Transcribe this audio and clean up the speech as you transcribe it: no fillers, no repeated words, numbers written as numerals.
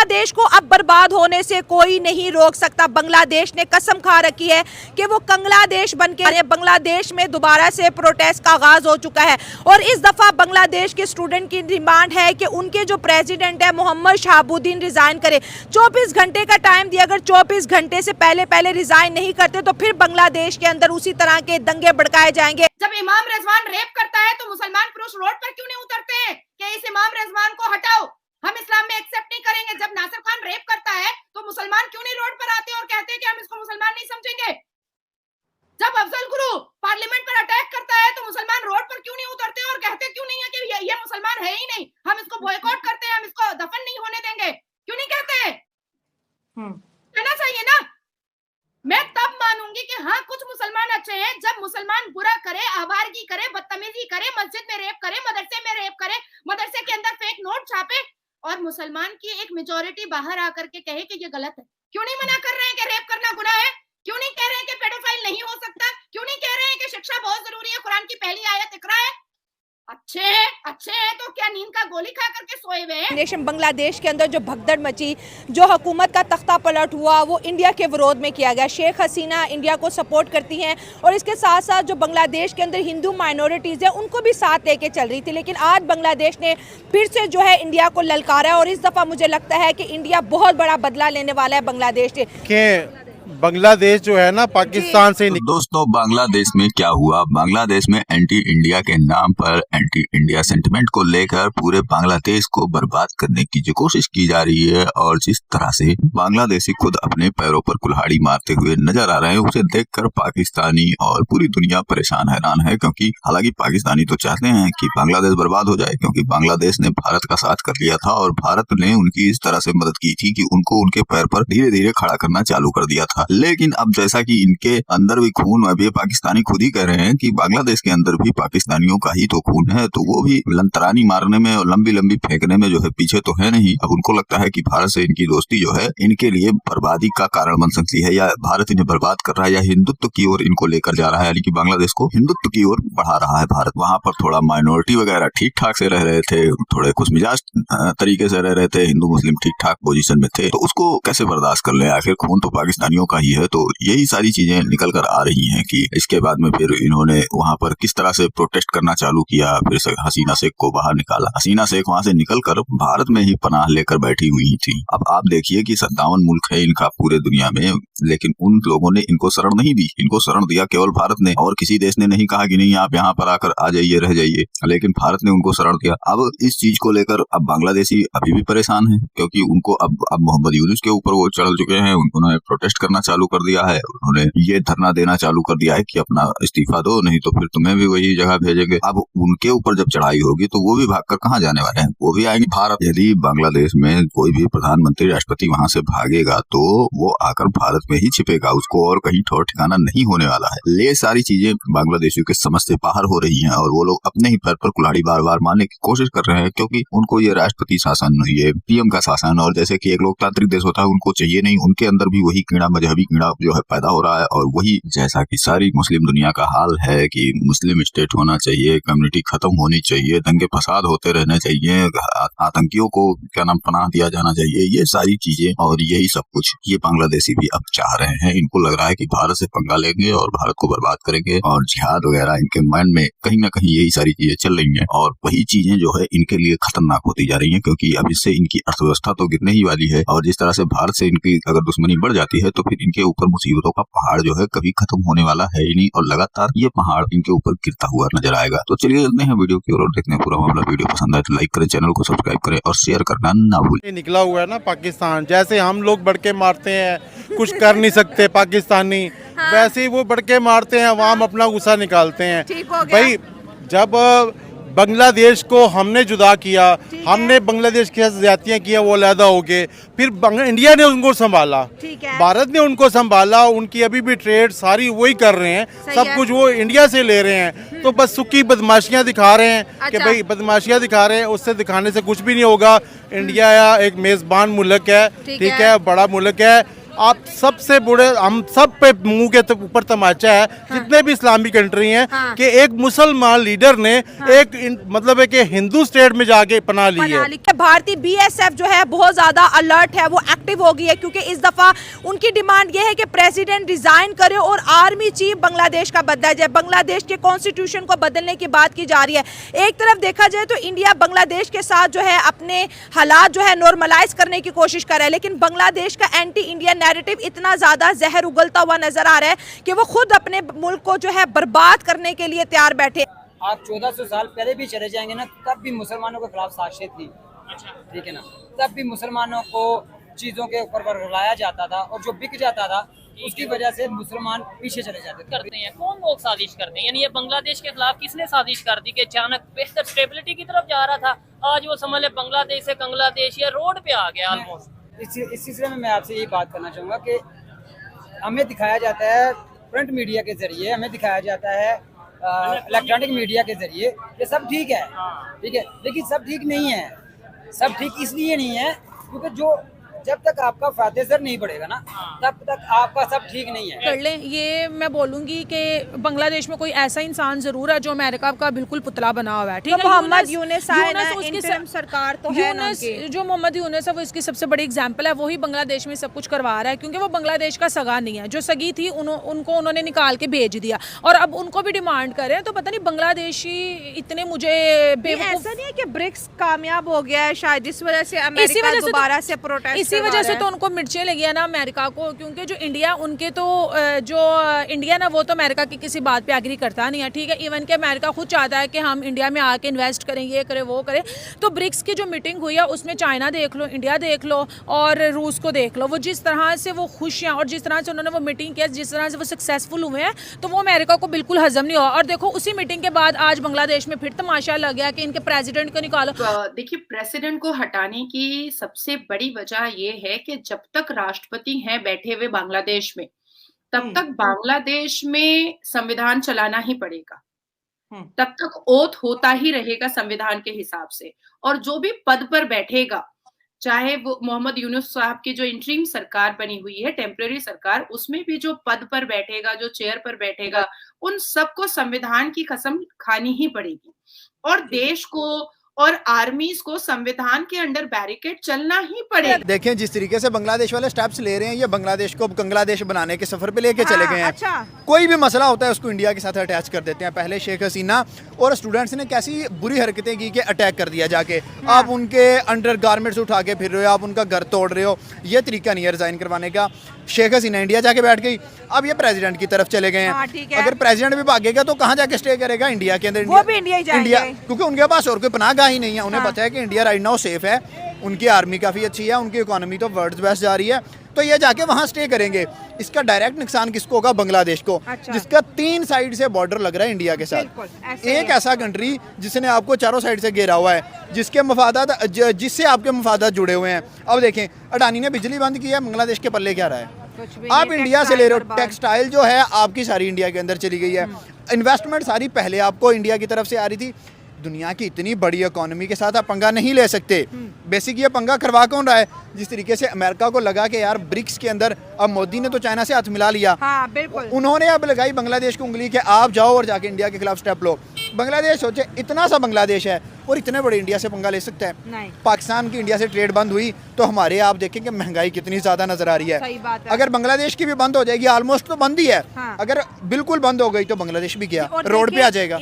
बांग्लादेश को अब बर्बाद होने से कोई नहीं रोक सकता। बांग्लादेश ने कसम खा रखी है कि वो कंगलादेश बनके बांग्लादेश में दोबारा से प्रोटेस्ट का आगाज हो चुका है। और इस दफा बांग्लादेश के स्टूडेंट की डिमांड है कि उनके जो प्रेसिडेंट है मोहम्मद शहाबुद्दीन रिजाइन करे। 24 घंटे का टाइम दिया, अगर 24 घंटे से पहले रिजाइन नहीं करते तो फिर बांग्लादेश के अंदर उसी तरह के दंगे भड़काए जाएंगे। जब इमाम रिजवान रेप करता है तो मुसलमान पुरुष रोड पर क्यों नहीं उतरते हैं कि इस इमाम रिजवान को हटाओ, हम इस्लाम में एक्सेप्ट नहीं करेंगे। जब नासिर खान रेप करता है तो मुसलमान क्यों नहीं रोड पर आते और कहते हैं कि हम इसको मुसलमान नहीं समझेंगे। जब अफजल गुरु पार्लियामेंट पर अटैक करता है तो मुसलमान रोड पर क्यों नहीं उतरते और कहते क्यों नहीं है कि ये मुसलमान है ही नहीं, हम इसको बॉयकॉट करते हैं, हम इसको दफन नहीं होने देंगे, क्यों नहीं कहते? कहना चाहिए ना। मैं तब मानूंगी कि हाँ कुछ मुसलमान अच्छे हैं जब मुसलमान बुरा करे, आवारगी करे, बदतमीजी करे, मस्जिद में रेप करे, मदरसे में रेप करे, मदरसे के अंदर फेक नोट छापे और मुसलमान की एक मेजोरिटी बाहर आकर के कहे कि ये गलत है। क्यों नहीं मना कर रहे हैं कि रेप करना गुनाह है? क्यों नहीं कह रहे हैं कि पेडोफाइल नहीं हो सकता? क्यों नहीं कह रहे हैं कि शिक्षा बहुत जरूरी है, कुरान की पहली आयत इकरा है? अच्छे हैं तो क्या नींद का गोली खा करके सोए हुए हैं? नेशन बांग्लादेश के अंदर जो भगदड़ मची, जो हुकूमत का तख्ता पलट हुआ, वो इंडिया के विरोध में किया गया। शेख हसीना इंडिया को सपोर्ट करती हैं और इसके साथ साथ जो बांग्लादेश के अंदर हिंदू माइनॉरिटीज़ हैं उनको भी साथ लेके चल रही थी। लेकिन आज बांग्लादेश ने फिर से जो है इंडिया को ललकारा और इस दफ़ा मुझे लगता है कि इंडिया बहुत बड़ा बदला लेने वाला है बांग्लादेश से। बांग्लादेश जो है ना पाकिस्तान से तो दोस्तों बांग्लादेश में क्या हुआ, बांग्लादेश में एंटी इंडिया के नाम पर एंटी इंडिया सेंटिमेंट को लेकर पूरे बांग्लादेश को बर्बाद करने की जो कोशिश की जा रही है और जिस तरह से बांग्लादेशी खुद अपने पैरों पर कुल्हाड़ी मारते हुए नजर आ रहे हैं, उसे देखकर पाकिस्तानी और पूरी दुनिया परेशान हैरान है। क्योंकि हालांकि पाकिस्तानी तो चाहते हैं कि बांग्लादेश बर्बाद हो जाए, क्योंकि बांग्लादेश ने भारत का साथ कर लिया था और भारत ने उनकी इस तरह से मदद की थी कि उनको उनके पैर पर धीरे धीरे खड़ा करना चालू कर दिया था। लेकिन अब जैसा कि इनके अंदर भी खून, अभी पाकिस्तानी खुद ही कह रहे हैं कि बांग्लादेश के अंदर भी पाकिस्तानियों का ही तो खून है, तो वो भी लंतरानी मारने में और लंबी लंबी फेंकने में जो है पीछे तो है नहीं। अब उनको लगता है कि भारत से इनकी दोस्ती जो है इनके लिए बर्बादी का कारण बन सकती है, या भारत इन्हें बर्बाद कर रहा है, या हिंदुत्व की ओर इनको लेकर जा रहा है, यानी कि बांग्लादेश को हिंदुत्व की ओर बढ़ा रहा है भारत। वहाँ पर थोड़ा माइनॉरिटी वगैरह ठीक ठाक से रह रहे थे, थोड़े खुशमिजाज तरीके से रह रहे थे, हिंदू मुस्लिम ठीक ठाक पोजीशन में थे, तो उसको कैसे बर्दाश्त कर ले? आखिर खून तो पाकिस्तानियों का ही है। तो यही सारी चीजें निकल कर आ रही हैं कि इसके बाद में फिर इन्होंने वहां पर किस तरह से प्रोटेस्ट करना चालू किया, फिर हसीना शेख को बाहर निकाला। हसीना शेख वहां से निकलकर भारत में ही पनाह लेकर बैठी हुई थी। अब आप देखिए कि 57 मुल्क है इनका पूरे दुनिया में, लेकिन उन लोगों ने इनको शरण नहीं दी। इनको शरण दिया केवल भारत ने, और किसी देश ने नहीं कहा कि नहीं आप यहाँ पर आकर आ जाइए, रह जाइए, लेकिन भारत ने उनको शरण दिया। अब इस चीज को लेकर अब बांग्लादेशी अभी भी परेशान है, क्योंकि उनको अब मोहम्मद यूनुस के ऊपर वो चढ़ चुके हैं। उन्होंने प्रोटेस्ट करना चालू कर दिया है, उन्होंने ये धरना देना चालू कर दिया है कि अपना इस्तीफा दो, नहीं तो फिर तुम्हें भी वही जगह भेजेंगे। अब उनके ऊपर जब चढ़ाई होगी तो वो भी भागकर कहाँ जाने वाले हैं? वो भी आएंगे भारत। यदि बांग्लादेश में कोई भी प्रधानमंत्री राष्ट्रपति वहां से भागेगा तो वो आकर भारत में ही छिपेगा, उसको और कहीं ठौर ठिकाना नहीं होने वाला है। ये सारी चीजें बांग्लादेशियों के समझ से बाहर हो रही है और वो लोग अपने ही पैर पर कुल्हाड़ी बार बार मारने की कोशिश कर रहे हैं, क्योंकि उनको ये राष्ट्रपति शासन, ये पीएम का शासन, और जैसे कि एक लोकतांत्रिक देश होता है उनको चाहिए नहीं। उनके अंदर भी वही कीड़ा, मजहबी कीड़ा जो है पैदा हो रहा है, और वही जैसा कि सारी मुस्लिम दुनिया का हाल है कि मुस्लिम स्टेट होना चाहिए, कम्युनिटी खत्म होनी चाहिए, दंगे फसाद होते रहने चाहिए, आतंकियों को क्या नाम पनाह दिया जाना चाहिए, ये सारी चीजें और यही सब कुछ ये बांग्लादेशी भी अब चाह रहे हैं। इनको लग रहा है कि भारत से पंगा लेंगे और भारत को बर्बाद करेंगे, और जिहाद वगैरह इनके माइंड में कहीं ना कहीं यही सारी चीजें चल रही हैं, और वही चीजें जो है इनके लिए खतरनाक होती जा रही हैं, क्योंकि अब इससे इनकी अर्थव्यवस्था तो गिरने ही वाली है, और जिस तरह से भारत से इनकी अगर दुश्मनी बढ़ जाती है तो फिर इनके ऊपर मुसीबतों का पहाड़ जो है कभी खत्म होने वाला है ही नहीं, और लगातार ये पहाड़ इनके ऊपर गिरता हुआ नजर आएगा। तो चलिए चलते हैं वीडियो की ओर और देखते हैं पूरा मामला। वीडियो पसंद आए तो लाइक करें, चैनल को सब्सक्राइब करें और शेयर करना ना भूलें। निकला हुआ है ना पाकिस्तान, जैसे हम लोग बड़के मारते हैं, कुछ कर नहीं सकते पाकिस्तानी, वैसे ही वो बड़के मारते हैं, अवाम अपना गुस्सा निकालते हैं। भाई जब बांग्लादेश को हमने जुदा किया, हमने बांग्लादेश के साथ ज्यादतियां किया, वो अलहदा हो गए, फिर इंडिया ने उनको संभाला, भारत ने उनको संभाला, उनकी अभी भी ट्रेड सारी वही कर रहे हैं, सब कुछ वो इंडिया से ले रहे हैं। तो बस सुखी बदमाशियां दिखा रहे हैं कि भाई बदमाशियां दिखा रहे हैं, उससे दिखाने से कुछ भी नहीं होगा। इंडिया एक मेजबान मुल्क है, ठीक है, बड़ा मुल्क है, आप सबसे बुरे, हम सब पे मुंह के ऊपर तमाचा है जितने भी इस्लामी कंट्री हैं कि एक मुसलमान लीडर ने मतलब है कि हिंदू स्टेट में जाके पनाह ली है। भारतीय बीएसएफ जो है बहुत ज्यादा अलर्ट है, वो एक्टिव हो गई है, क्योंकि इस दफा उनकी डिमांड ये है कि प्रेसिडेंट रिजाइन करे और आर्मी चीफ बांग्लादेश का बदला जाए। बांग्लादेश के कॉन्स्टिट्यूशन को बदलने की बात की जा रही है। एक तरफ देखा जाए तो इंडिया बांग्लादेश के साथ जो है अपने हालात जो है नॉर्मलाइज करने की कोशिश कर रहा है, लेकिन बांग्लादेश का एंटी इंडिया नैरेटिव इतना ज्यादा जहर उगलता हुआ नजर आ रहा है कि वो खुद अपने मुल्क को जो है बर्बाद करने के लिए तैयार बैठे। आप 1400 साल पहले भी चले जाएंगे ना, तब भी मुसलमानों के खिलाफ साजिश थी, ठीक है ना, तब भी मुसलमानों को चीजों के ऊपर वर्गलाया जाता था और जो बिक जाता था उसकी वजह से मुसलमान पीछे चले जाते करते हैं। कौन लोग साजिश करते हैं? यानी ये बांग्लादेश के खिलाफ किसने साजिश कर दी कि अचानक बेहतर स्टेबिलिटी की तरफ जा रहा था, आज वो समझ ले बांग्लादेश से बांग्लादेश या रोड पे आ गया ऑलमोस्ट। इस सिलसिले में मैं आपसे यही बात करना चाहूँगा कि हमें दिखाया जाता है प्रिंट मीडिया के जरिए, हमें दिखाया जाता है इलेक्ट्रॉनिक मीडिया के जरिए कि सब ठीक है, ठीक है, लेकिन सब ठीक नहीं है। सब ठीक इसलिए नहीं है क्योंकि जब तक आपका फायदे सर नहीं बढ़ेगा ना, तब तक आपका सब ठीक नहीं है। कर लें, ये मैं बोलूंगी कि बांग्लादेश में कोई ऐसा इंसान जरूर है जो अमेरिका का बिल्कुल पुतला बना हुआ है, ठीक है। मोहम्मद यूनुस सरकार तो है ना, जो मोहम्मद यूनुस है वो इसकी सबसे बड़ी एग्जांपल है। वही बांग्लादेश में सब कुछ करवा रहा है, क्योंकि वो बांग्लादेश का सगा नहीं है। जो सगी थी उनको उन्होंने निकाल के भेज दिया और अब उनको भी डिमांड कर रहे हैं। तो पता नहीं बांग्लादेशी इतने मुझे ऐसा नहीं है कि ब्रिक्स कामयाब हो गया है शायद, इस वजह से अमेरिका दोबारा से प्रोटेस्ट, इसी वजह से तो उनको मिर्चें लगी है ना अमेरिका को, क्योंकि जो इंडिया उनके तो जो इंडिया ना वो तो अमेरिका की किसी बात पे एग्री करता नहीं है, ठीक है। इवन के अमेरिका खुद चाहता है कि हम इंडिया में आके इन्वेस्ट करें, ये करे वो करे। तो ब्रिक्स की जो मीटिंग हुई है उसमें चाइना देख लो, इंडिया देख लो और रूस को देख लो, वो जिस तरह से वो खुश हैं और जिस तरह से उन्होंने वो मीटिंग किया, जिस तरह से वो सक्सेसफुल हुए हैं, तो वो अमेरिका को बिल्कुल हजम नहीं हुआ। और देखो उसी मीटिंग के बाद आज बांग्लादेश में फिर तमाशा लग गया कि इनके प्रेसिडेंट को निकालो। देखिए, प्रेसिडेंट को हटाने की सबसे बड़ी वजह ये है कि जब तक राष्ट्रपति हैं बैठे हुए बांग्लादेश में, तब तक बांग्लादेश में संविधान चलाना ही पड़ेगा, तब तक ओथ होता ही रहेगा संविधान के हिसाब से। और जो भी पद पर बैठेगा, चाहे वो मोहम्मद यूनुस साहब की जो इंटरिम सरकार बनी हुई है, टेम्पररी सरकार, उसमें भी जो पद पर बैठेगा, जो चेयर पर बैठेगा, उन सबको संविधान की कसम खानी ही पड़ेगी और देश को और आर्मीज को संविधान के अंडर बैरिकेड चलना ही पड़ेगा। देखें जिस तरीके से बांग्लादेश वाले स्टेप्स ले रहे हैं, ये बांग्लादेश को बांग्लादेश बनाने के सफर पे लेके चले गए हैं। अच्छा। कोई भी मसला होता है उसको इंडिया के साथ अटैच कर देते हैं। पहले शेख हसीना और स्टूडेंट्स ने कैसी बुरी हरकतें की कि अटैक कर दिया जाके। आप उनके अंडर गारमेंट्स उठा के फिर रहे हो, आप उनका घर तोड़ रहे हो, ये तरीका नहीं है रिजाइन करवाने का। शेख हसीना इंडिया जाके बैठ गई, अब ये प्रेसिडेंट की तरफ चले गए हैं। अगर प्रेसिडेंट भी भागेगा तो कहाँ जाके स्टे करेगा? इंडिया के अंदर। वो भी इंडिया, क्योंकि उनके पास और कोई पनाहगाह ही नहीं है। उन्हें पता है कि इंडिया राइट नाउ सेफ है, उनकी आर्मी काफ़ी अच्छी है, उनकी इकोनॉमी तो वर्ल्ड बेस्ट जा रही है, तो ये जाके वहाँ स्टे करेंगे। इसका डायरेक्ट नुकसान किसको होगा? बांग्लादेश को। अच्छा। जिसका 3 साइड से बॉर्डर लग रहा है इंडिया के साथ। एक ऐसा कंट्री जिसने आपको चारों साइड से घेरा हुआ है, जिसके मफादात जिससे आपके मफादात जुड़े हुए हैं। अब देखें, अडानी ने बिजली बंद की है, बांग्लादेश के पल्ले क्या रहा है? आप इंडिया से ले रहे हो, टेक्सटाइल जो है आपकी सारी इंडिया के अंदर चली गई है। इन्वेस्टमेंट सारी पहले आपको इंडिया की तरफ से आ रही थी। दुनिया की इतनी बड़ी इकोनॉमी के साथ आप पंगा नहीं ले सकते। बेसिक ये पंगा करवा कौन रहा है? जिस तरीके से अमेरिका को लगा कि यार ब्रिक्स के अंदर, अब मोदी ने तो चाइना से हाथ मिला लिया। हाँ, बिल्कुल। उन्होंने अब लगाई बांग्लादेश को उंगली कि आप जाओ और जाके इंडिया के खिलाफ स्टेप लो। बांग्लादेश सोचे इतना सा बांग्लादेश है और इतने बड़े इंडिया से पंगा ले सकता है? नहीं। पाकिस्तान की इंडिया से ट्रेड बंद हुई तो हमारे आप देखें कि महंगाई कितनी ज्यादा नजर आ रही है। सही बात है। अगर बांग्लादेश की भी बंद हो जाएगी, ऑलमोस्ट तो बंद ही है। हाँ। अगर बिल्कुल बंद हो गई तो बांग्लादेश भी गया, रोड पे आ जाएगा।